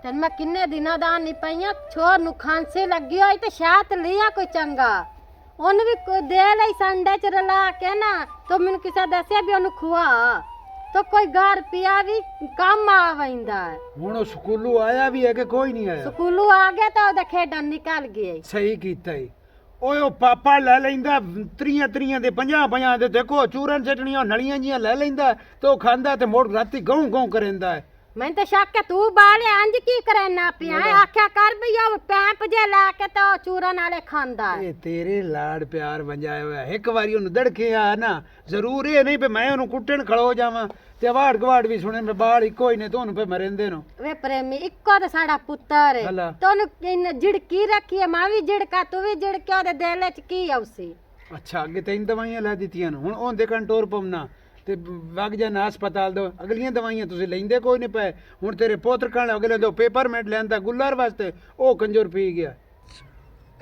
ਤੇ ਮੈਂ ਕਿੰਨੇ ਦਿਨਾਂ ਦਾ ਨਹੀਂ ਪਈਆਂ ਛੋਰ ਨੂੰ ਖਾਂਸੀ ਲੱਗੀ ਹੋਈ ਤੇ ਸ਼ਾਤ ਲਿਆ ਕੋਈ ਚੰਗਾ ਉਹਨੂੰ ਵੀ ਕੋਈ ਦੇ ਲਈ ਸੰਡੇ ਚ ਰਲਾ ਕੇ ਨਾ ਤੋ ਮੈਨੂੰ ਕਿਸੇ ਦੱਸਿਆ ਵੀ ਉਹਨੂੰ ਖਵਾ तो कोई घर पिया भी काम आवेंदा है ਹੁਣ ਉਹ ਸਕੂਲੋਂ ਆਇਆ ਵੀ ਹੈ ਕਿ ਕੋਈ ਨਹੀਂ ਆਇਆ स्कूलों आ गया तो ओदा खेडन निकल गए ਸਹੀ ਕੀਤਾ ਈ ਓਏ ਉਹ ਪਾਪਾ ਲੈ ਲੈਂਦਾ ਤਰੀਆਂ ਦੇ 50 ਦੇ ਦੇਖੋ ਚੂਰਨ ਚਟਣੀਆਂ ਨਲੀਆਂ ਜੀਆਂ ਲੈ ਲੈਂਦਾ ਤੇ ਉਹ ਖਾਂਦਾ ਤੇ ਮੋੜ ਰਾਤੀ ਗਾਉਂ ਗਾਉਂ ਕਰੇਂਦਾ ਹੈ मैं तो शक है तू बाले अंज की करना पिया आख्या कर भी यो पैप जे लाके तो चूरन वाले खांदा है ਇਹ ਤੇਰੇ ਲਾੜ ਪਿਆਰ ਵੰਜਾਇਆ ਹੋਇਆ ਇੱਕ ਵਾਰੀ ਉਹਨੂੰ ਦੜਕੇ ਆ ਨਾ ਜ਼ਰੂਰ ਇਹ ਨਹੀਂ ਵੀ ਮੈਂ ਉਹਨੂੰ ਕੁੱਟਣ ਖੜੋ ਜਾਵਾਂ ਤੇ ਵਾੜ ਗਵਾੜ ਵੀ ਸੁਣੇ ਮੈਂ ਬਾਲ ਇੱਕੋ ਹੀ ਨੇ ਤੁਹਾਨੂੰ ਫੇ ਮਰਿੰਦੇ ਨੂੰ वे प्रेमी इको तो साडा पुत्तर है हला। तो इन झिड़की रखी है मां भी झिड़का तू भी झिड़के ओदे दिल च की औसी ਅੱਛਾ ਅੱਗੇ ਤੈਨੂੰ ਦਵਾਈਆਂ ਲੈ ਦਿੱਤੀਆਂ ਨੇ ਹੁਣ ਉਹਦੇ ਕੰਟੋਰ ਪਵਨਾ ਤੇ ਵਗ ਜਾਣਾ ਹਸਪਤਾਲ ਦੋ ਅਗਲੀਆਂ ਦਵਾਈਆਂ ਤੁਸੀਂ ਲੈਂਦੇ ਕੋਈ ਨਹੀਂ ਪਏ ਹੁਣ ਤੇਰੇ ਪੋਤਰ ਕਣ ਅਗਲੇ ਦੋ ਪੇਪਰਮੈਂਟ ਲੈਂਦਾ ਗੁੱਲਰ ਵਾਸਤੇ ਉਹ ਕੰਜਰ ਪੀ ਗਿਆ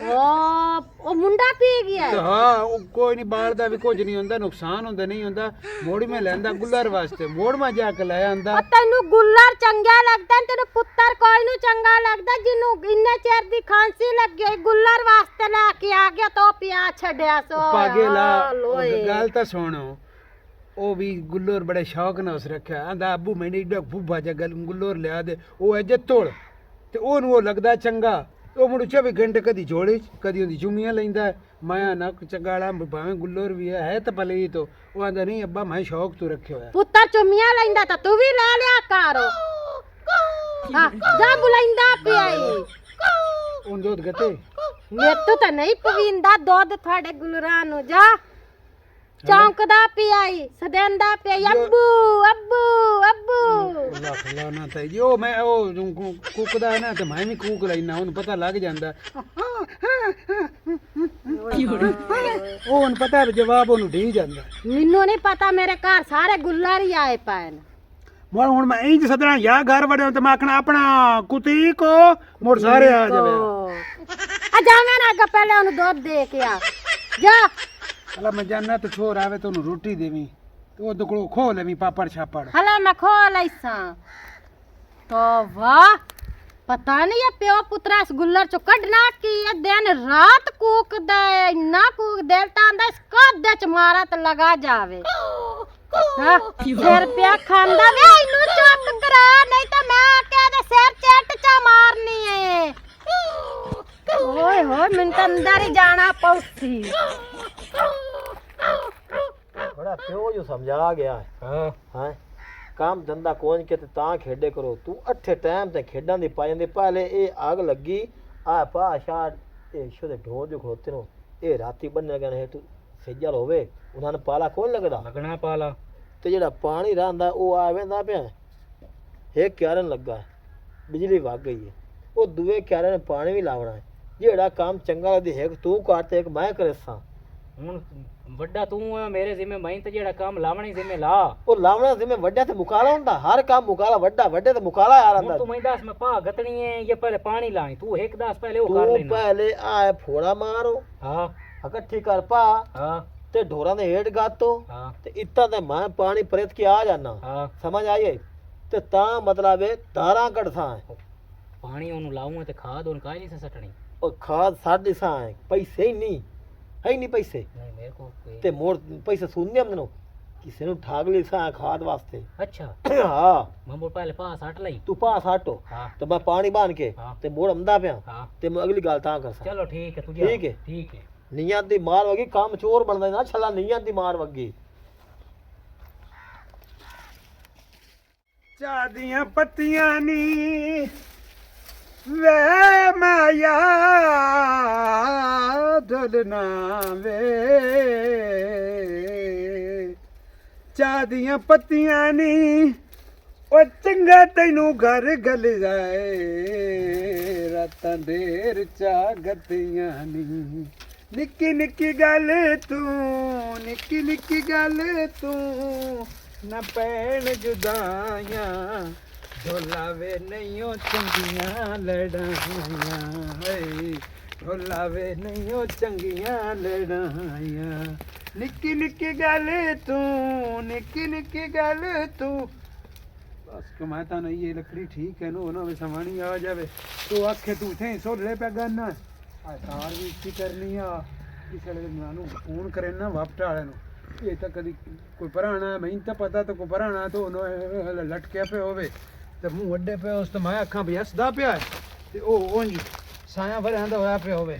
ओ मुंडा पी गया ਤੇ ਹਾਂ ਉਹ ਕੋਈ ਨਹੀਂ ਬਾਹਰ ਦਾ ਵੀ ਕੁਝ ਨਹੀਂ ਹੁੰਦਾ ਨੁਕਸਾਨ ਹੁੰਦਾ ਨਹੀਂ ਹੁੰਦਾ ਮੋੜੀ ਮੈਂ ਲੈਂਦਾ ਗੁੱਲਰ ਵਾਸਤੇ ਮੋੜ ਮੈਂ ਜਾ ਕੇ ਲੈ ਆਂਦਾ ਤੈਨੂੰ ਗੁੱਲਰ ਚੰਗਾ ਲੱਗਦਾ ਤੈਨੂੰ ਪੁੱਤਰ ਕੋਈ ਨੂੰ ਚੰਗਾ ਲੱਗਦਾ ਜਿਹਨੂੰ ਇੰਨੇ ਚਿਰ ਦੀ ਖਾਂਸੀ ਲੱਗੀ ਹੋਈ ਗੁੱਲਰ ਵਾਸਤੇ ਲੈ ਕੇ ਆ ਗਿਆ ਤੋ ਪਿਆ ਛੱਡਿਆ ਸੋ ਪਾਗੇ ਲਾ ਗੱਲ ਤਾਂ ਸੁਣੋ ਉਹ ਵੀ ਗੁੱਲਰ ਬੜੇ ਸ਼ੌਕ ਨਾਲ ਉਸ ਰੱਖਿਆ ਆਂਦਾ ਅੱਬੂ ਮੈਨੂੰ ਏਡਾ ਬੁੱਭਾ ਜਿਹਾ ਗੁੱਲਰ ਲਿਆ ਦੇ ਉਹ ਅਜੇ ਤੋੜ ਤੇ ਉਹਨੂੰ ਉਹ ਲੱਗਦਾ ਚੰਗਾ ਉਹ ਮੁੜ 24 ਘੰਟੇ ਕਦੀ ਜੋੜੇ ਕਦੀ ਉਹਦੀ ਚੁੰਮੀਆਂ ਲੈਂਦਾ ਮਾਇਆ ਨਾ ਚੰਗਾਲਾ ਭਾਵੇਂ ਗੁੱਲਰ ਵੀ ਹੈ ਤਾਂ ਭਲੇ ਹੀ ਤੋ ਉਹ ਆਂਦਾ ਨਹੀਂ ਅੱਬਾ ਮੈਂ ਸ਼ੌਕ ਤੋਂ ਰੱਖਿਆ ਹੋਇਆ ਪੁੱਤਰ ਚੁੰਮੀਆਂ ਲੈਂਦਾ ਤਾਂ ਤੂੰ ਵੀ ਲੈ ਲਿਆ ਕਰ ਹਾਂ ਜਾ ਬੁਲਾਈਂਦਾ ਪਿਆਈ ਉਹ ਦੁੱਧ ਗਤੇ ਮੇਤੋਂ ਤਾਂ ਨਹੀਂ ਪਵੀਂਦਾ ਦੁੱਧ ਤੁਹਾਡੇ ਗੁਲਰਾਂ ਨੂੰ ਜਾ ਚੌਂਕਦਾ ਪਿਆਈ ਸਦੈਂਦਾ ਪਿਆਈ ਅੱਬੂ ਅੱਬੂ ਅੱਬੂ ਅੱਲਾਹ ਖਲਾ ਨਾ ਤਾਂ ਜੀ ਉਹ ਮੈਂ ਉਹ ਕੁੱਕਦਾ ਨਾ ਤੇ ਮੈਂ ਵੀ ਕੂਕ ਲੈਣਾ ਉਹਨੂੰ ਪਤਾ ਲੱਗ ਜਾਂਦਾ ਉਹ ਹੁਣ ਪਤਾ ਜਵਾਬ ਉਹਨੂੰ ਢੀ ਜਾਂਦਾ ਮੈਨੂੰ ਨਹੀਂ ਪਤਾ ਮੇਰੇ ਘਰ ਸਾਰੇ ਗੁੱਲਰ ਹੀ ਆਏ ਪਏ ਨੇ ਮੋੜ ਹੁਣ ਮੈਂ ਇੰਜ ਸਦਣਾ ਯਾ ਘਰ ਵੜਿਆ ਤੇ ਮੈਂ ਆਖਣਾ ਆਪਣਾ ਕੁਤੀ ਕੋ ਮੋੜ ਸਾਰੇ ਆ ਜਾਵੇ ਆ ਜਾਵੇਂ ਨਾ ਅੱਗੇ ਪਹਿਲੇ ਉਹਨੂੰ ਦੁੱਧ ਦੇ ਕੇ ਆ ਜਾ ਅਲਾ ਮੈਂ ਜਾਨਾ ਤੇ ਛੋਰ ਆਵੇ ਤੇ ਉਹਨੂੰ ਰੋਟੀ ਦੇਵੀਂ ਤੇ ਉਹ ਕੋਲੋਂ ਖੋ ਲੈਵੀਂ ਪਾਪੜ ਛਾਪੜ ਹਲਾ ਮੈਂ ਖੋ ਲਈਸਾਂ ਤੋ ਵਾਹ ਪਤਾ ਨਹੀਂ ਇਹ ਪਿਓ ਪੁੱਤਰਾ ਇਸ ਗੁੱਲਰ ਚੋਂ ਕੱਢਣਾ ਕੀ ਇਹ ਦਿਨ ਰਾਤ ਕੂਕਦਾ ਹੈ ਇੰਨਾ ਕੂਕ ਦਿਲ ਤਾਂ ਆਂਦਾ ਇਸ ਕੱਦ ਚ ਮਾਰਾ ਤੇ ਲਗਾ ਜਾਵੇ ਹਾਂ ਸਿਰ ਪਿਆ ਖਾਂਦਾ ਵੇ ਇਹਨੂੰ ਚੁੱਪ ਕਰਾ ਨਹੀਂ ਤਾਂ ਮੈਂ ਕਹਿੰਦੇ ਸਿਰ ਚੇਟ ਚਾ ਮਾਰਨੀ ਏ ਓਏ ਹੋਏ ਮੈਨੂੰ ਤਾਂ ਅੰਦਰ ਹੀ ਜਾਣਾ ਪਊਸੀ बड़ा प्यो जो समझा गया है हाँ हाँ काम धंधा कोन के ते ता खेडे करो तू अठे टाइम ते खेडां दी पा जांदे पहले ए आग लगी आ पा शार ए शोदे ढोर जो खड़ोते नो ए राती बनने गए है तू सेजल होवे उन्हां ने पाला कोन लगदा लगना पाला ते जेड़ा पानी रहंदा ओ आवेंदा पिया एक क्यारन लगा है बिजली वग गई है ओ दुए क्यारन पानी भी लावना है जेड़ा काम चंगा लगदी है तू करते एक मैं करेसा ਹੁਣ ਵੱਡਾ ਤੂੰ ਆ ਮੇਰੇ ਜ਼ਿੰਮੇ ਮੈਂ ਤੇ ਜਿਹੜਾ ਕੰਮ ਲਾਵਣੀ ਜ਼ਿੰਮੇ ਲਾ ਉਹ ਲਾਵਣਾ ਜਿਵੇਂ ਵੱਡਾ ਤੇ ਮੁਕਾਲਾ ਹੁੰਦਾ ਹਰ ਕੰਮ ਮੁਕਾਲਾ ਵੱਡਾ ਵੱਡੇ ਤੇ ਮੁਕਾਲਾ ਆ ਰੰਦਾ ਤੂੰ ਮੈਂ ਦੱਸ ਮੈਂ ਪਾ ਗਤਣੀ ਹੈ ਜਾਂ ਪਹਿਲੇ ਪਾਣੀ ਲਾਣੀ ਤੂੰ ਇੱਕ ਦੱਸ ਪਹਿਲੇ ਉਹ ਕਰ ਤੂੰ ਲੈਣਾ ਪਹਿਲੇ ਆ ਫੋੜਾ ਮਾਰੋ ਹਾਂ ਇਕੱਠੀ ਕਰ ਪਾ ਹਾਂ ਤੇ ਢੋਰਾਂ ਦੇ ਹੇਠ ਗਾਤੋ ਹਾਂ ਤੇ ਇੱਤਾਂ ਤੇ ਮੈਂ ਪਾਣੀ ਪਰੇਤ ਕੇ ਆ ਜਾਣਾ ਹਾਂ ਸਮਝ ਆਈ ਤੇ ਤਾਂ ਮਤਲਬ ਹੈ ਤਾਰਾਂ ਕਢਸਾਂ ਪਾਣੀ ਉਹਨੂੰ ਲਾਉਂਗਾ ਤੇ ਖਾਦ ਉਹਨੂੰ ਕਾਹ ਨਹੀਂ ਸੱਟਣੀ ਉਹ ਖਾਦ ਸਾਡੀ ਸਾਂ ਪੈਸੇ ਹੀ ਨਹੀਂ ਹੈ ਨਹੀਂ ਪੈਸੇ ਨਹੀਂ ਮੇਰੇ ਕੋਲ ਕੋਈ ਤੇ ਮੋੜ ਪੈਸੇ ਸੁਣਨੇ ਮੈਨੂੰ ਕਿਸੇ ਨੂੰ ਠਾਗ ਲਈ ਸਾਂ ਖਾਦ ਵਾਸਤੇ ਅੱਛਾ ਹਾਂ ਮੈਂ ਪਹਿਲੇ ਪਾ ਸੱਟ ਲਈ ਤੂੰ ਪਾ ਸਾਟੋ ਹਾਂ ਤੇ ਮੈਂ ਪਾਣੀ ਬਾਨ ਕੇ ਹਾਂ। ਤੇ ਮੋੜ ਆਉਂਦਾ ਪਿਆ ਹਾਂ ਤੇ ਮੈਂ ਅਗਲੀ ਗੱਲ ਤਾਂ ਕਰਸਾਂ ਚਲੋ ਠੀਕ ਹੈ ਤੂੰ ਠੀਕ ਹੈ। ਠੀਕ ਹੈ ਨੀਅਤ ਦੀ ਮਾਰ ਵਗੀ ਕੰਮ ਚੋਰ ਬਣਦਾ ਨਾ ਛੱਲਾ ਨੀਅਤ ਦੀ ਮਾਰ ਵਗੀ ਚਾਹ ਦੀਆਂ ਪੱਤੀਆਂ ਨੀ ਵੇ ਮਾਇਆ ਢਲਣਾ ਵੇ ਚਾਹ ਦੀਆਂ ਪੱਤੀਆਂ ਨੀ ਉਹ ਚੰਗਾ ਤੈਨੂੰ ਘਰ ਗਲ ਜਾਏ ਰਾਤਾਂ ਦੇਰ ਚਾਹ ਗੱਤੀਆਂ ਨੀ ਨਿੱਕੀ ਨਿੱਕੀ ਗੱਲ ਤੂੰ ਨਿੱਕੀ ਨਿੱਕੀ ਗੱਲ ਤੂੰ ਨਾ ਪੈਣ ਜੁਦਾਈਆਂ ਢੋਲਾਵੇ ਨਹੀਂਓ ਚੰਗੀਆਂ ਲੜਾਈਆਂ ਹਏ ਢੋਲਾਵੇ ਨਹੀਂਓ ਚੰਗੀਆਂ ਲੜਾਈਆਂ ਨਿੱਕੀ ਨਿੱਕੀ ਗੱਲ ਤੂੰ ਨਿੱਕੀ ਨਿੱਕੀ ਗੱਲ ਤੂੰ बस कमाता नहीं ये लकड़ी ठीक है नो वे समानी आ जावे तो आखे तू थे सो ले पे गन्ना आ तार भी इसी करनी आ किसे ले नानू फोन करे ना वापटा वाले नु ये तो कदी कोई पुराना मैं तो पता तो कोई पुराना तो नो लटके पे होवे ते मुंह वड्डे पे उस तो मैं अखां भी हसदा पिया ते ओ ओंज साया भरंदा होया पे होवे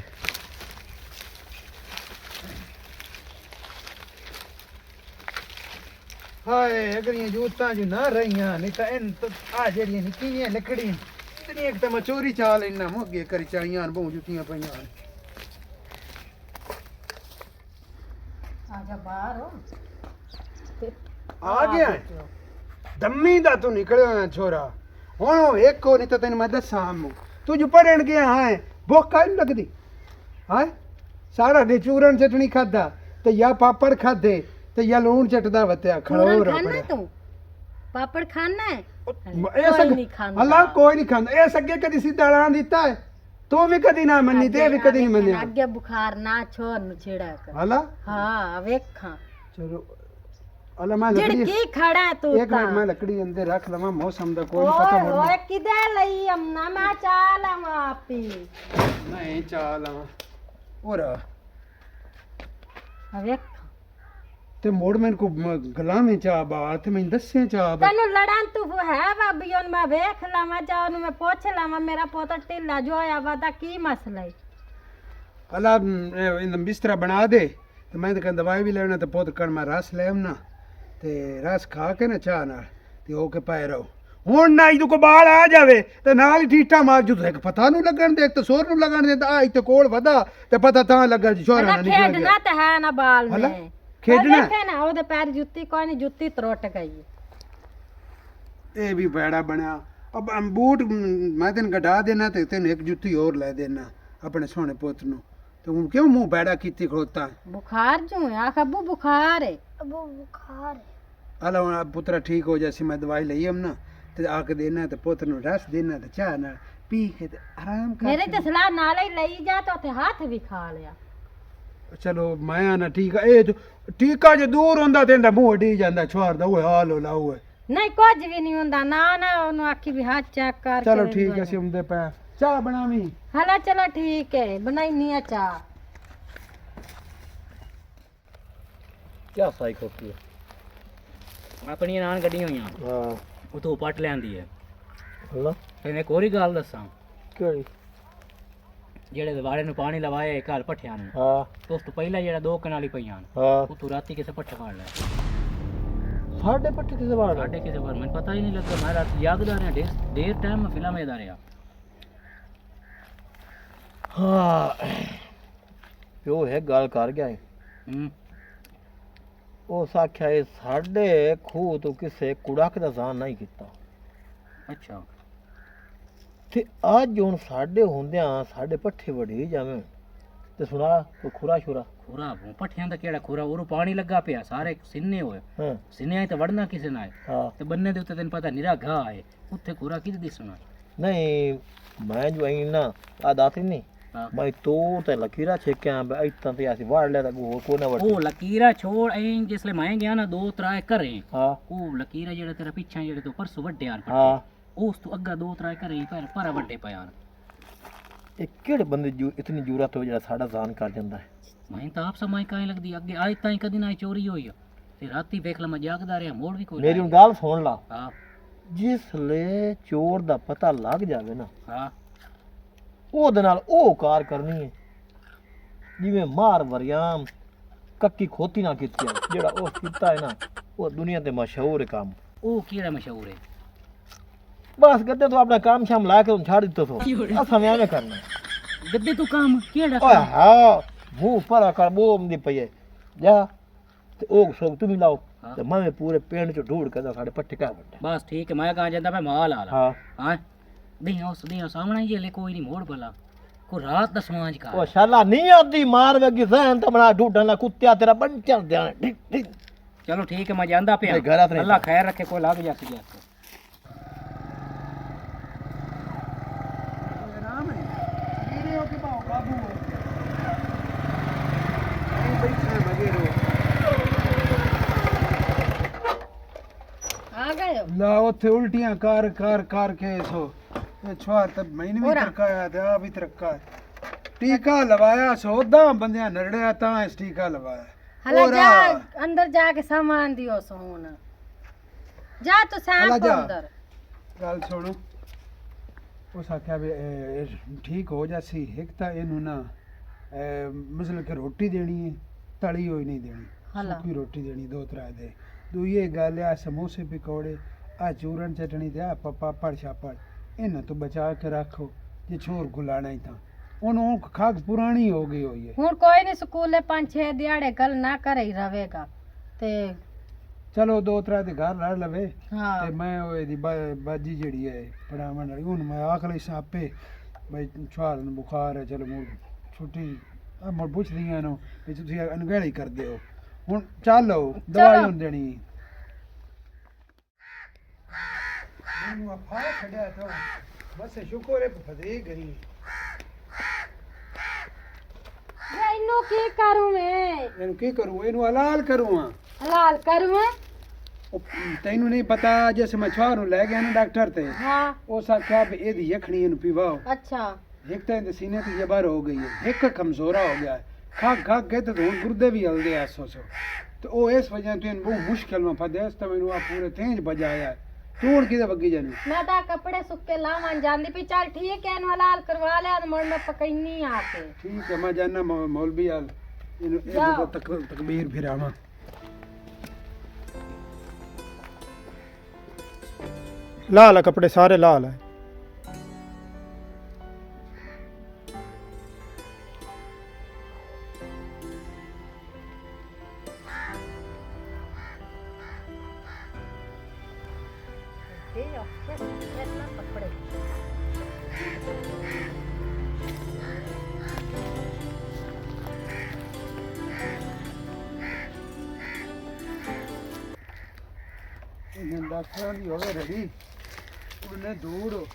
हाय अगर ये जूता जो ना रहियां नहीं तो इन तो आ जेड़ियां निक्कियां लकड़ी इतनी एक तो मैं चोरी चाल इन्ना मोगे करी चाहियां बहु जुतियां पईयां आजा बाहर हो आ गया है दम्मी दा तू निकलियो है छोरा हुन एक को नहीं तो तेन मैं दसां तू जो पढ़न गया है भूख काई लगदी हाय सारा दे चूरन चटनी खादा ते या पापड़ खादे ते या लूण चटदा वत्या खड़ो चूरन रो खाना है तू पापड़ खाना है ए कोई नहीं खांदा। अल्लाह कोई नहीं खांदा ए सगे कदी सीधा ला दिता है तो भी कदी ना मन्नी ते भी कदी नहीं मन्निया आगे बुखार ना छोड़ न छिड़ा कर अल्लाह हां वेखा चलो अल्लाह मैं लकड़ी झिड़की खड़ा है तू एक मिनट मैं लकड़ी अंदर रख लवा मौसम दा कोई नहीं पता ओए होना ओए किदे लई अम्ना मैं चाल आपी नहीं चाल और वेख ते मोड़ में को गला में चा बात में दसे चा तनु लड़ान तू है बाबियों मैं वेख लावा जाओ मैं पूछ लावा मेरा पोता टिल्ला जो आया वादा की मसला है अल्लाह इन बिस्तरा बना दे तो मैं तो दवाई भी लेना तो पोत कर मैं रस लेम ना ते रस खा के ना चाह नाल ते हो के पाए रहो हुन ना इदू को बाल आ जावे ते नाल ही ठीठा मार जू एक पता नु लगन दे एक तो सोर नु लगन दे आई ते कोल वदा ते पता ता लगा छोरा ना निकल गया खेडना तो है ना बाल हला? में खेडना? देखे ना ओदे पैर जुत्ती कोई नहीं जुत्ती त्रोट गई ए भी बैड़ा बनया अब बूट मैं तेन घटा देना ते तेन एक जुत्ती और ले देना अपने सोने पुत नु तो हूं क्यों मुंह बैड़ा कीती खड़ोता है बुखार जो है आख अबू बुखार है अबू बुखार है अला हुन पुत्रा ठीक हो जासी मैं दवाई लई हम ना ते आके देना ते पुत्र नु रस देना ते चाह ना पी के ते आराम कर मेरे ते सलाह नाले ही लई जा तो ते हाथ भी खा लिया चलो मैं आना ठीक है ए जो टीका जो दूर होंदा तेंदा मुंह डी जांदा छोर दा ओए हाल हो लाओ नहीं कुछ भी नहीं होंदा ना ना ओनु आखी भी हाथ चेक कर चलो ठीक है सिमदे पे चाह बनावी हला चलो ठीक है बनाई नहीं है चाह क्या साई खोती है ਆਪਣੀਆਂ ਨਾਨ ਗੱਡੀਆਂ ਹੋਈਆਂ हाँ ਉਤੋਂ ਪੱਟ ਲੈਂਦੀ ਹੈ हल्ला ਤੇ ਇੱਕ ਹੋਰ ਹੀ ਗੱਲ ਦੱਸਾਂ केड़ी ਜਿਹੜੇ ਦਿਵਾੜੇ ਨੂੰ ਪਾਣੀ ਲਵਾਏ ਘਰ ਪੱਠਿਆਂ ਨੂੰ हाँ ਉਸ ਤੋਂ ਪਹਿਲਾਂ ਜਿਹੜਾ 2 ਕਨਾਲੀ ਪਈਆਂ हाँ ਉਹ ਤੂੰ ਰਾਤੀ ਕਿਸੇ ਪੱਠੇ ਫੜ ਲੈ साढ़े पट्टी किसे बाहर ਸਾਡੇ ਕਿਸੇ ਵਾਰ ਮੈਨੂੰ ਪਤਾ ਹੀ ਨਹੀਂ ਲੱਗਾ ਮੈਂ ਰਾਤ ਜਾਗਦਾ ਰਿਹਾ ਦੇਰ ਟਾਈਮ ਮੈਂ ਫਿਲਮ ਵੇਖਦਾ ਰਿਹਾ हाँ प्यो है गल कर गया है ਹੂੰ उस आख्या ये साढ़े खूह तो किसे कुड़क दा जान नहीं किता ਅੱਛਾ ते आज हुन साढ़े हुंदियां साढ़े पट्ठे वड़ी जावे ते सुना कोई खुरा शुरा ਖੁਰਾ ਪੱਠਿਆਂ ਦਾ ਕਿਹੜਾ ਖੁਰਾ ਉਹਨੂੰ ਪਾਣੀ ਲੱਗਾ ਪਿਆ ਸਾਰੇ ਸਿੰਨੇ ਹੋਏ हाँ ਸਿੰਨਿਆਂ ਤੇ ਵੜਨਾ ਕਿਸੇ ਨਾਲ हाँ ਤੇ ਬੰਨੇ ਦੇ ਉੱਤੇ ਤੈਨੂੰ ਪਤਾ ਨਿਰਾ ਘਾਹ ਹੈ ਉੱਥੇ ਖੁਰਾ ਕਿਹਦੇ ਦਿਸਣਾ नहीं मैं जो आई ना आ दाती नहीं ਹਾਂ। मैं तो ते लकीरा छेक्या बे इतना ते ऐसी वाड़ ले ता को ना वड़ ਉਹ ਲਕੀਰਾ ਛੋੜ ਐਂ ਜਿਸਲੇ ਮੈਂ ਗਿਆ ਨਾ 2-3 ਘਰੇ हाँ ਉਹ ਲਕੀਰਾ ਜਿਹੜਾ ਤੇਰਾ ਪਿੱਛਾ ਜਿਹੜੇ ਤੋਂ ਪਰਸੋਂ ਵੱਡੇ ਆਣ हाँ ਉਸ ਤੋਂ ਅੱਗਾ 2-3 ਘਰੇ ਪਰ ਪਰ ਵੱਡੇ ਪਿਆਰ ये केड़े बंदे जो इतनी जरूरत हो जेड़ा साडा जान कर ਜਾਂਦਾ है ਮੈਂ ਤਾਂ ਆਪ ਸਮਾਂ ਕਾਇ ਲੱਗਦੀ ਅੱਗੇ ਅੱਜ ਤਾਈਂ ਕਦੀ ਨਾ ਚੋਰੀ ਹੋਈ ਆ ਤੇ ਰਾਤੀ ਵੇਖ ਲਾ ਮੈਂ ਜਾਗਦਾ ਰਿਹਾ ਮੋੜ ਵੀ ਕੋਈ मेरी हुन गल सुन ला ਹਾਂ जिसले चोर दा पता लग जावे ना ਹਾਂ ਉਹਦੇ ਨਾਲ ਉਹ ਕਾਰ ਕਰਨੀ ਹੈ ਜਿਵੇਂ ਮਾਰ ਵਰਿਆਮ ਕੱਕੀ ਖੋਤੀ ਨਾ ਕੀਤੀ ਹੈ ਜਿਹੜਾ ਉਹ ਕੀਤਾ ਹੈ ਨਾ ਉਹ ਦੁਨੀਆ ਤੇ ਮਸ਼ਹੂਰ ਹੈ ਕੰਮ ਉਹ ਕਿਹੜਾ ਮਸ਼ਹੂਰ ਹੈ ਬਸ ਗੱਦੇ ਤੋਂ ਆਪਣਾ ਕੰਮ ਸ਼ਾਮ ਲਾ ਕੇ ਉਹਨੂੰ ਛੱਡ ਦਿੱਤਾ ਸੋ ਅਸਾਂ ਨੇ ਐਵੇਂ ਕਰਨਾ ਗੱਦੇ ਤੂੰ ਕੰਮ ਕਿਹੜਾ ਓਏ ਕੰਮ? ਹਾਂ ਮੂੰਹ ਪਰਾ ਕਰ ਬੋਮ ਦੀ ਪਈ ਹੈ ਜਾ ਤੇ ਉਹ ਸਭ ਤੂੰ ਵੀ ਲਾਓ ਹਾਂ। ਤੇ ਮੈਂ ਪੂਰੇ ਪਿੰਡ ਚ ਢੂੜ ਕੇ ਸਾਡੇ ਪੱਠੇ ਕਾ ਵੱਡੇ ਬਸ ਠੀਕ ਹੈ ਮੈਂ ਕਹਾਂ ਜਾਂਦਾ ਮੈਂ ਮਾਲ ਆ ਲਾ ਹਾਂ ਹਾਂ ਦੀਆਂ ਸਾਹਮਣੇ ਹੀ ਲੈ ਕੋਈ ਨਹੀਂ ਮੋੜ ਭਲਾ ਕੋ ਰਾਤ ਦਾ ਸਮਾਜ ਕਰ ਉਹ ਸ਼ਾਲਾ ਨਹੀਂ ਆਦੀ ਮਾਰ ਵੇਗੀ ਸਹਿਨ ਤਾਂ ਬਣਾ ਢੂਡਣ ਦਾ ਕੁੱਤਿਆ ਤੇਰਾ ਬਣ ਚੱਲ ਦਿਆਂ ਠੀਕ ਠੀਕ ਚਲੋ ਠੀਕ ਹੈ ਮੈਂ ਜਾਂਦਾ ਪਿਆ ਮੇਰੇ ਘਰ ਆ ਤੇਰੇ। ਅੱਲਾ ਖੈਰ ਰੱਖੇ ਕੋਈ ਲੱਗ ਜਾ ਕੇ आराम है गिरे हो के पाओ काबू हो नहीं बैठे हैं मगे रो आ गए हो? ਲਾ ਉੱਥੇ ਉਲਟੀਆਂ ਕਰ ਕੇ ਸੋ ਇਹ ਛੁਆ ਤਾਂ ਮੈਨੂੰ ਵੀ ਹੋਰਾਂ। ਤਰਕਾਇਆ ਤੇ ਆ ਵੀ ਤਰਕਾ ਟੀਕਾ ਲਵਾਇਆ ਸੌਦਾ ਬੰਦਿਆਂ ਨਰੜਿਆ ਤਾਂ ਇਸ ਟੀਕਾ ਲਵਾਇਆ हला होरा। जा अंदर जाके सामान दियो सोन जा तो हला सांप जा। अंदर ਗੱਲ ਸੁਣ ਉਸ ਆਖਿਆ ਵੀ ਇਹ ਠੀਕ ਹੋ ਜਾਸੀ ਇੱਕ ਤਾਂ ਇਹਨੂੰ ਨਾ ਮਸਲ ਕਿ ਰੋਟੀ ਦੇਣੀ ਹੈ ਤਲੀ ਹੋਈ ਨਹੀਂ ਦੇਣੀ ਹਲਾ। ਸੁੱਕੀ ਰੋਟੀ ਦੇਣੀ ਦੋ ਤਰ੍ਹਾਂ ਦੇ ਦੂਈ ਇਹ ਗੱਲ ਆ ਸਮੋਸੇ ਪਕੌੜੇ ਆ ਚੂਰਨ ਚਟਣੀ ਤੇ ਆ ਪਾਪੜ ਛਾਪੜ ਇਹਨਾਂ ਤੋਂ ਬਚਾ ਕੇ ਰੱਖੋ ਜੇ ਛੋਰ ਗੁਲਾਣਾ ਹੀ ਤਾਂ ਉਹਨੂੰ ਖਾਕ ਪੁਰਾਣੀ ਹੋ ਗਈ ਹੋਈ ਹੈ ਹੁਣ ਕੋਈ ਨਹੀਂ ਸਕੂਲੇ 5-6 ਦਿਹਾੜੇ ਗੱਲ ਨਾ ਕਰ ਹੀ ਰਵੇਗਾ ਤੇ ਚਲੋ ਦੋ ਤਰ੍ਹਾਂ ਦੇ ਘਰ ਲੜ ਲਵੇ ਹਾਂ ਤੇ ਮੈਂ ਉਹ ਇਹਦੀ ਬਾਜੀ ਜਿਹੜੀ ਹੈ ਪੜਾਵਣ ਵਾਲੀ ਹੁਣ ਮੈਂ ਆਖ ਲਈ ਸਾਪੇ ਬਈ ਛੁਆਰ ਨੂੰ ਬੁਖਾਰ ਹੈ ਚਲੋ ਮੁੜ ਛੁੱਟੀ ਆ ਮੁੜ ਪੁੱਛਦੀਆਂ ਨੂੰ ਵੀ ਤੁਸੀਂ ਅਣਗਹਿਲੀ ਕਰਦੇ ਹੋ ਹੁਣ ਚੱਲੋ ਦਵਾਈ ਹੁਣ ਦੇਣੀ ਮੈਨੂੰ ਆਫਾ ਛੱਡਿਆ ਤਾਂ ਬਸ ਸ਼ੁਕਰ ਹੈ ਫਦੇ ਗਈ ਇਹਨੂੰ ਕੀ ਕरूं मैं ਇਹਨੂੰ ਕੀ ਕਰੂੰ ਇਹਨੂੰ ਹਲਾਲ ਕਰੂੰ ਆ हलाल करूं ਉਹ ਤੈਨੂੰ ਨਹੀਂ ਪਤਾ ਜਿਸ ਮੈਂ ਛੁਆਰ ਨੂੰ ਲੈ ਗਿਆ ਨਾ ਡਾਕਟਰ ਤੇ हाँ ਉਸ ਆਖਿਆ ਵੀ ਇਹਦੀ ਯਖਣੀ ਇਹਨੂੰ ਪੀਵਾਓ अच्छा ਇੱਕ ਤਾਂ ਇਹਦੇ ਸੀਨੇ ਤੇ ਜਬਰ ਹੋ ਗਈ ਹੈ ਇੱਕ ਕਮਜ਼ੋਰਾ ਹੋ ਗਿਆ ਹੈ ਖਾ ਕੇ ਤੇ ਹੁਣ ਗੁਰਦੇ ਵੀ ਹਲਦੇ ਆ ਸੋ ਤੇ ਉਹ ਇਸ ਵਜ੍ਹਾ ਤੋਂ ਇਹਨੂੰ ਬਹੁਤ ਮੁਸ਼ਕਿਲ में ਫਦੇ ਇਸ ਤਾਂ ਮੈਨੂੰ ਆ ਪੂਰੇ ਤੇਜ ਬਜਾਇਆ ਹੈ। ਤੂੰ ਹੁਣ ਕਿਤੇ ਬੱਗੀ ਜਾਨੀ मैं ता कपड़े सुक्के लावन जांदी पी चल ठीक है हलाल करवा ले मुड़ मैं पकईनी आके ठीक है मैं जाना मौलवी हाल ਇਹਨੂੰ ਜਾਓ। ਤਕਬੀਰ ਫਿਰਾਵਾਂ ਲਾ ਲਾ ਕੱਪੜੇ ਸਾਰੇ ਲਾ ਲਾ कपड़े ਡਾਕਟਰਾਂ ਦੀ ਹੋਵੇ ਰੜੀ ਉਹਨੇ ਦੂਰ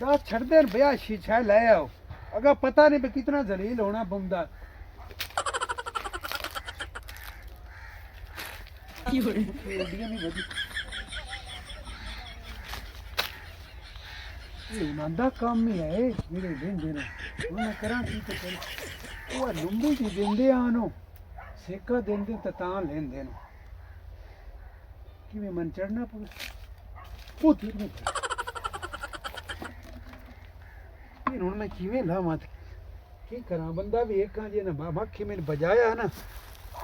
ਦਾ ਛੱਡਦੇ ਬਿਆ ਸ਼ੀਸ਼ਾ ਲੈ ਆਓ ਅਗਾ ਪਤਾ ਨਹੀਂ ਵੀ ਕਿਤਨਾ ਜ਼ਲੀਲ ਹੋਣਾ ਬੰਦਾ ਕੀ ਹੋ ਰਿਹਾ ਇਹ ਨੰਦਾ ਕੰਮ ਹੀ ਹੈ ਮੇਰੇ ਦਿੰਦੇ ਨੇ ਉਹਨਾਂ ਕਰਾਂ ਕੀ ਤੇ ਕਰ ਉਹ ਲੰਬੂ ਜੀ ਦਿੰਦੇ ਆ ਉਹਨੂੰ ਸੇਕਾ ਦਿੰਦੇ ਤਾਂ ਲੈਂਦੇ ਨੇ ਕਿਵੇਂ ਮਨ ਚੜਨਾ ਪਊ ਉਹ ਤੇਰੇ ਨੂੰ ਇਹ ਹੁਣ ਮੈਂ ਕਿਵੇਂ ਲਾਵਾਂ ਕੀ ਕਰਾਂ ਬੰਦਾ ਵੀ ਇੱਕ ਜੇ ਨਾ ਮੱਖੀ ਮੈਨੂੰ ਬਜਾਇਆ ਨਾ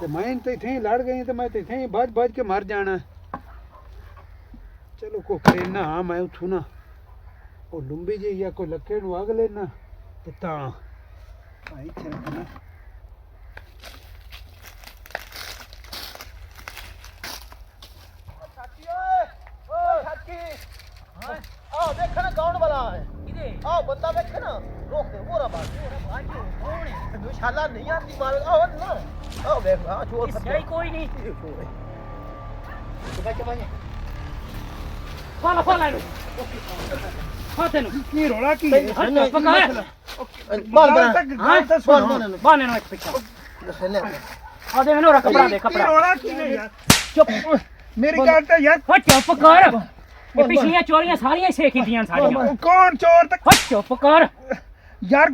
ਤੇ ਮੈਂ ਤੇ ਇੱਥੇ ਲੜ ਗਈ ਤੇ ਮੈਂ ਤੇ ਇੱਥੇ ਭੱਜ ਕੇ ਮਰ ਜਾਣਾ ਚਲੋ ਕੋ ਕਰੇ ਨਾ ਮੈਂ ਉਥੋਂ ਨਾ ਉਹ ਲੰਬੀ ਜੀ ਜਾਂ ਕੋਈ ਲੱਕੇ ਨੂੰ ਅਗ ਲੈਣਾ ਤੇ ਤਾਂ ਭਾਈ ਚੱਲਣਾ आओ देखना कौन वाला है आओ बंदा देखना रोक दे मोरा बात कौन है दुशाला नहीं आती मार आओ ना आओ देख हां छोड़ सही कोई नहीं चुका चुका ਫਾਲਾ ਫਾਲਾ ਇਹਨੂੰ ਹਾਂ ਤੈਨੂੰ ਕੀ ਰੋਲਾ ਕੀ ਹੱਥ ਪਕਾ मार ਗੱਲ बना ਗੱਲ ਤਾਂ ਸੁਣ ਬਾਨੇ ਨੂੰ ਇੱਕ ਪਿੱਛਾ दसने ਆ ਦੇ ਮੈਨੂੰ ਕੱਪੜਾ ਦੇ ਕੱਪੜਾ ਰੋਲਾ ਕੀ ਨੇ ਯਾਰ ਚੁੱਪ ਮੇਰੀ ਗੱਲ ਤਾਂ ਯਾਰ ਹੋ ਚੁੱਪ ਕਰ ਇਹ ਪਿਛਲੀਆਂ ਚੋਰੀਆਂ ਸਾਰੀਆਂ ਛੇ ਕੀਤੀਆਂ ਸਾਡੀਆਂ ਕੌਣ ਚੋਰ ਤੱਕ ਹੋ ਚੁੱਪ ਕਰ ਯਾਰ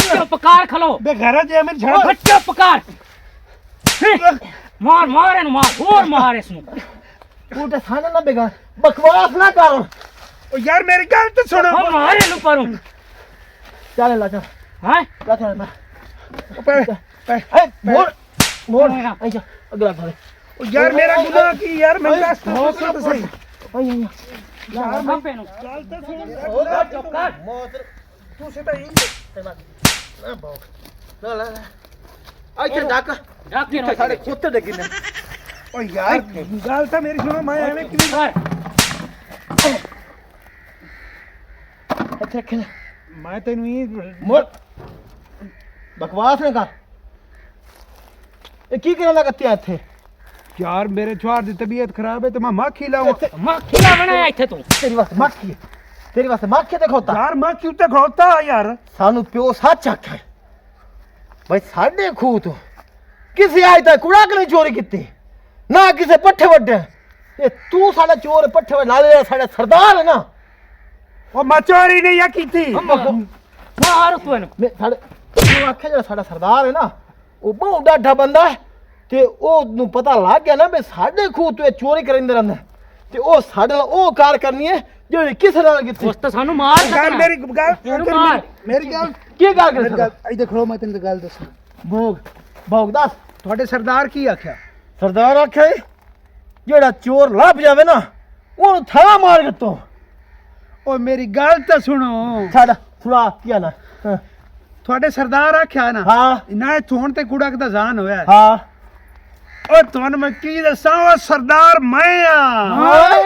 ਚੁੱਪ ਕਰ ਖਲੋ ਬੇਘਰਾ ਜੇ ਮੈਂ ਛੱਡ ਹੋ ਚੁੱਪ ਕਰ ਮਾਰ ਮਾਰ ਇਹਨੂੰ ਮਾਰ ਹੋਰ ਮਾਰ ਇਸ ਨੂੰ तू तो थाने ना बेगा बकवास ना कर ਉਹ ਯਾਰ ਮੇਰੀ ਗੱਲ ਤਾਂ ਸੁਣ ਹੋ ਮਾਰ ਇਹਨੂੰ ਪਰੋਂ चल ला चल ਹੈ क्या चल मैं ਉਹ मोड़ मोड़ आई जा अगला थाने ਯਾਰ ਮੇਰਾ ਗੁਨਾਹ ਕੀ ਯਾਰ ਮੈਂ ਦੱਸ ਤਾਂ ਸਹੀ आई आई ਯਾਰ ਮਾਪੇ ਨੂੰ ਗੱਲ ਤਾਂ ਸੁਣ हो चुप कर मौत तू से भाई ना भौक ना ला आई चल डाक ਡਾਕੇ ਨੂੰ सारे कुत्ते डगे ने ਓ ਯਾਰ ਗੱਲ ਤਾਂ ਮੇਰੀ ਸੁਣੋ ਮੈਂ ਐਵੇਂ ਕਿਵੇਂ ਕਰ अच्छा रखे ਮੈਂ ਤੈਨੂੰ ਇਹ मोड़ बकवास ना कर ये की करने लगते हैं इथे ਯਾਰ ਮੇਰੇ ਛੁਆਰ ਦੀ ਤਬੀਅਤ ਖਰਾਬ ਹੈ ਤੇ ਮੈਂ ਮੱਖੀ ਲਾਵਾਂ ਮੱਖੀਆ ਬਣਾਇਆ ਇੱਥੇ ਤੂੰ तेरी वास्ते मक्खी तेरी वास्ते मक्खी देखो ता ਯਾਰ ਮੈਂ ਕਿਉਂ ਤੇ ਖੋਤਾ ਯਾਰ सानू प्यो सच आखे भाई साडे खूह तो किसी आज तक कुड़ा के नहीं चोरी की ना किसी पट्ठे वड्डे ਇਹ ਤੂੰ ਸਾਡਾ ਚੋਰ ਪੱਠੇ ਹੋਏ ਨਾਲੇ ਸਾਡਾ ਸਰਦਾਰ ਹੈ ਨਾ ਉਹ ਮੈਂ ਚੋਰੀ ਨਹੀਂ ਆ ਕੀਤੀ ਮਾਰ ਤੂੰ ਇਹਨੂੰ ਮੈਂ ਸਾਡੇ ਤੂੰ ਆਖਿਆ ਜਿਹੜਾ ਸਾਡਾ ਸਰਦਾਰ ਹੈ ਨਾ ਉਹ ਬਹੁਤ ਡਾਢਾ ਬੰਦਾ ਹੈ ਤੇ ਉਹ ਨੂੰ ਪਤਾ ਲੱਗ ਗਿਆ ਨਾ ਵੀ ਸਾਡੇ ਖੂਹ ਤੋਂ ਇਹ ਚੋਰੀ ਕਰਿੰਦਾ ਰਹਿੰਦਾ ਤੇ ਉਹ ਸਾਡੇ ਨਾਲ ਉਹ ਕਾਰ ਕਰਨੀ ਹੈ ਜਿਹੜੀ ਕਿਸੇ ਨਾਲ ਕੀਤੀ ਉਸ ਤਾਂ ਸਾਨੂੰ ਮਾਰ ਗੱਲ ਸਕਣਾ ਮੇਰੀ ਗੱਲ ਇਹਨੂੰ ਮਾਰ ਮੇਰੀ ਗੱਲ ਕੀ ਗੱਲ ਕਰ ਸਕਦਾ ਇੱਥੇ ਖੜੋ ਮੈਂ ਤੈਨੂੰ ਗੱਲ ਦੱਸਾਂ ਭੋਗ ਦੱਸ ਤੁਹਾਡੇ ਸਰਦਾਰ ਕੀ ਆਖਿਆ ਸਰਦਾਰ ਆਖਿਆ ਏ, ਜਿਹੜਾ ਚੋਰ ਲੱਭ ਜਾਵੇ ਨਾ ਉਹਨੂੰ ਥਾਂ ਮਾਰ ਦਿੱਤੋ ਓਏ ਮੇਰੀ ਗੱਲ ਤਾਂ ਸੁਣੋ ਸਾਡਾ ਸੁਣਾ ਕੀ ਆਣਾ ਤੁਹਾਡੇ ਸਰਦਾਰ ਆਖਿਆ ਨਾ ਹਾਂ ਨਾ ਇਹ ਥੋਣ ਤੇ ਕੁੜਕ ਦਾ ਜਾਨ ਹੋਇਆ ਹਾਂ ਓ ਤੁਹਾਨੂੰ ਮੈਂ ਕੀ ਦੱਸਾਂ ਉਹ ਸਰਦਾਰ ਮੈਂ ਆ ਹਾਂ